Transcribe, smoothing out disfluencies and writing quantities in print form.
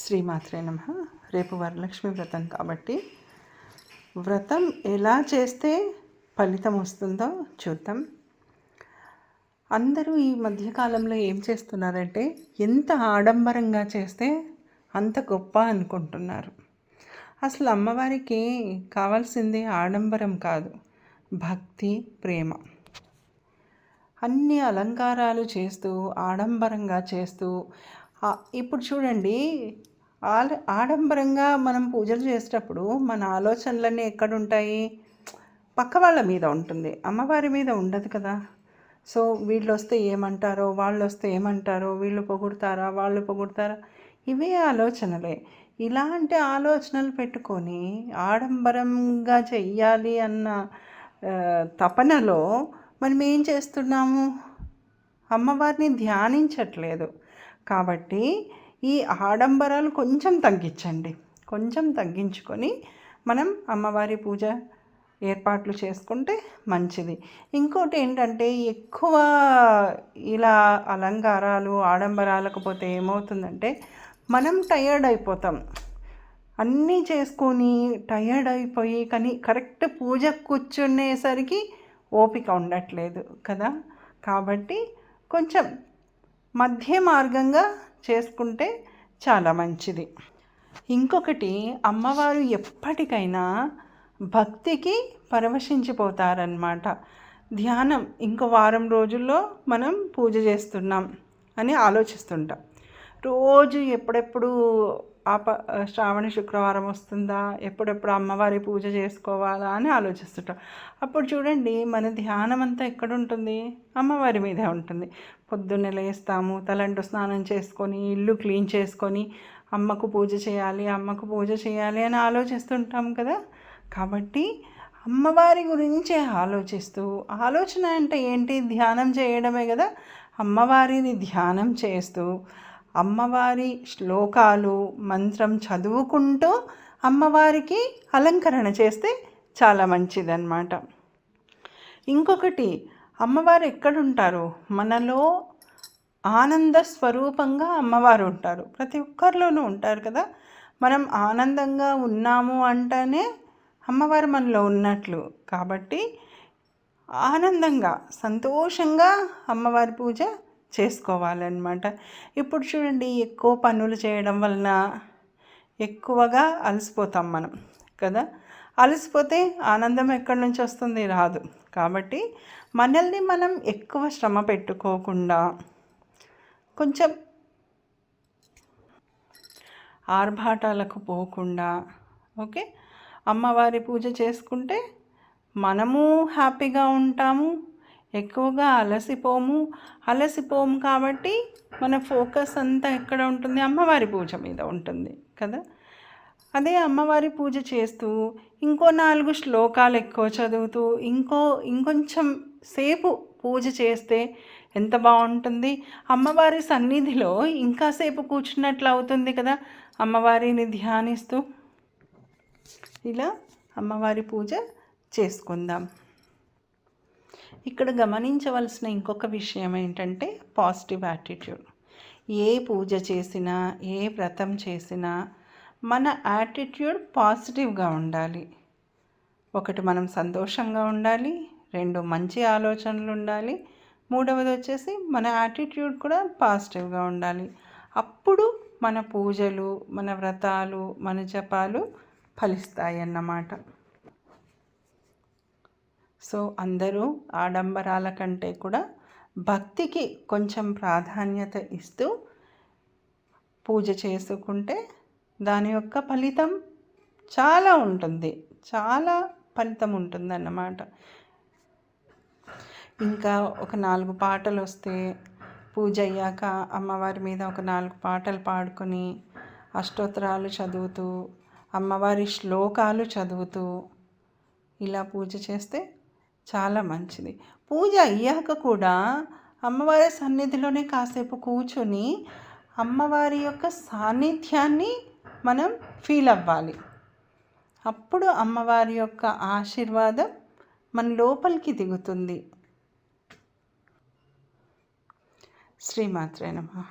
శ్రీమాత్రే నమః. రేపు వరలక్ష్మి వ్రతం కాబట్టి వ్రతం ఎలా చేస్తే ఫలితం వస్తుందో చూద్దాం. అందరూ ఈ మధ్యకాలంలో ఏం చేస్తున్నారంటే ఎంత ఆడంబరంగా చేస్తే అంత గొప్ప అనుకుంటున్నారు. అసలు అమ్మవారికి కావాల్సింది ఆడంబరం కాదు, భక్తి, ప్రేమ. అన్ని అలంకారాలు చేస్తూ ఆడంబరంగా చేస్తూ ఇప్పుడు చూడండి, ఆడంబరంగా మనం పూజలు చేసేటప్పుడు మన ఆలోచనలన్నీ ఎక్కడుంటాయి? పక్క వాళ్ళ మీద ఉంటుంది, అమ్మవారి మీద ఉండదు కదా. సో వీళ్ళు వస్తే ఏమంటారో, వాళ్ళు వస్తే ఏమంటారో, వీళ్ళు పొగుడతారా, వాళ్ళు పొగుడతారా, ఇవే ఆలోచనలే. ఇలాంటి ఆలోచనలు పెట్టుకొని ఆడంబరంగా చెయ్యాలి అన్న తపనలో మనం ఏం చేస్తున్నాము? అమ్మవారిని ధ్యానించట్లేదు. కాబట్టి ఈ ఆడంబరాలు కొంచెం తగ్గించండి. కొంచెం తగ్గించుకొని మనం అమ్మవారి పూజ ఏర్పాట్లు చేసుకుంటే మంచిది. ఇంకోటి ఏంటంటే, ఎక్కువ ఇలా అలంకారాలు ఆడంబరాలకు పోతే ఏమవుతుందంటే మనం టయర్డ్ అయిపోతాం. అన్నీ చేసుకొని టయర్డ్ అయిపోయి కానీ కరెక్ట్ పూజ కూర్చునేసరికి ఓపిక ఉండట్లేదు కదా. కాబట్టి కొంచెం మధ్య మార్గంగా చేసుకుంటే చాలా మంచిది. ఇంకొకటి, అమ్మవారు ఎప్పటికైనా భక్తికి పరవశించిపోతారన్నమాట. ధ్యానం ఇంకో వారం రోజుల్లో మనం పూజ చేస్తున్నాం అని ఆలోచిస్తుంటాం. రోజు ఎప్పుడెప్పుడు శ్రావణ శుక్రవారం వస్తుందా, ఎప్పుడెప్పుడు అమ్మవారి పూజ చేసుకోవాలా అని ఆలోచిస్తుంటాం. అప్పుడు చూడండి, మన ధ్యానం అంతా ఎక్కడుంటుంది? అమ్మవారి మీదే ఉంటుంది. పొద్దున్నే లేస్తాము, తలంటు స్నానం చేసుకొని ఇల్లు క్లీన్ చేసుకొని అమ్మకు పూజ చేయాలి, అమ్మకు పూజ చేయాలి అని ఆలోచిస్తుంటాం కదా. కాబట్టి అమ్మవారి గురించే ఆలోచిస్తూ, ఆలోచన అంటే ఏంటి? ధ్యానం చేయడమే కదా. అమ్మవారిని ధ్యానం చేస్తూ అమ్మవారి శ్లోకాలు మంత్రం చదువుకుంటూ అమ్మవారికి అలంకరణ చేస్తే చాలా మంచిదన్నమాట. ఇంకొకటి, అమ్మవారు ఎక్కడుంటారు? మనలో ఆనంద స్వరూపంగా అమ్మవారు ఉంటారు. ప్రతి ఒక్కరిలోనూ ఉంటారు కదా. మనం ఆనందంగా ఉన్నాము అంటేనే అమ్మవారు మనలో ఉన్నట్లు. కాబట్టి ఆనందంగా సంతోషంగా అమ్మవారి పూజ చేసుకోవాలన్నమాట. ఇప్పుడు చూడండి, ఎక్కువ పనులు చేయడం వలన ఎక్కువగా అలసిపోతాం మనం కదా. అలసిపోతే ఆనందం ఎక్కడి నుంచి వస్తుంది? రాదు. కాబట్టి మనల్ని మనం ఎక్కువ శ్రమ పెట్టుకోకుండా కొంచెం ఆర్భాటాలకు పోకుండా ఓకే అమ్మవారి పూజ చేసుకుంటే మనము హ్యాపీగా ఉంటాము, ఎక్కువగా అలసిపోము. కాబట్టి మన ఫోకస్ అంతా ఎక్కడ ఉంటుంది? అమ్మవారి పూజ మీద ఉంటుంది కదా. అదే అమ్మవారి పూజ చేస్తూ ఇంకో 4 శ్లోకాలు ఎక్కువ చదువుతూ ఇంకొంచెం సేపు పూజ చేస్తే ఎంత బాగుంటుంది. అమ్మవారి సన్నిధిలో ఇంకాసేపు కూర్చున్నట్లు అవుతుంది కదా, అమ్మవారిని ధ్యానిస్తూ. ఇలా అమ్మవారి పూజ చేసుకుందాం. ఇక్కడ గమనించవలసిన ఇంకొక విషయం ఏంటంటే, పాజిటివ్ యాటిట్యూడ్. ఏ పూజ చేసినా, ఏ వ్రతం చేసినా మన యాటిట్యూడ్ పాజిటివ్గా ఉండాలి. ఒకటి, మనం సంతోషంగా ఉండాలి. 2, మంచి ఆలోచనలు ఉండాలి. 3వది వచ్చేసి మన యాటిట్యూడ్ కూడా పాజిటివ్గా ఉండాలి. అప్పుడు మన పూజలు, మన వ్రతాలు, మన జపాలు ఫలిస్తాయి అన్నమాట. సో అందరూ ఆడంబరాల కంటే కూడా భక్తికి కొంచెం ప్రాధాన్యత ఇస్తూ పూజ చేసుకుంటే దాని యొక్క ఫలితం చాలా ఉంటుంది, చాలా ఫలితం ఉంటుందన్నమాట. ఇంకా ఒక 4 పాటలు వస్తే పూజ అయ్యాక అమ్మవారి మీద ఒక 4 పాటలు పాడుకొని అష్టోత్తరాలు చదువుతూ అమ్మవారి శ్లోకాలు చదువుతూ ఇలా పూజ చేస్తే చాలా మంచిది. పూజ అయ్యాక కూడా అమ్మవారి సన్నిధిలోనే కాసేపు కూర్చొని అమ్మవారి యొక్క సాన్నిధ్యాన్ని మనం ఫీల్ అవ్వాలి. అప్పుడు అమ్మవారి యొక్క ఆశీర్వాదం మన లోపలికి దిగుతుంది. శ్రీమాత్రే నమః.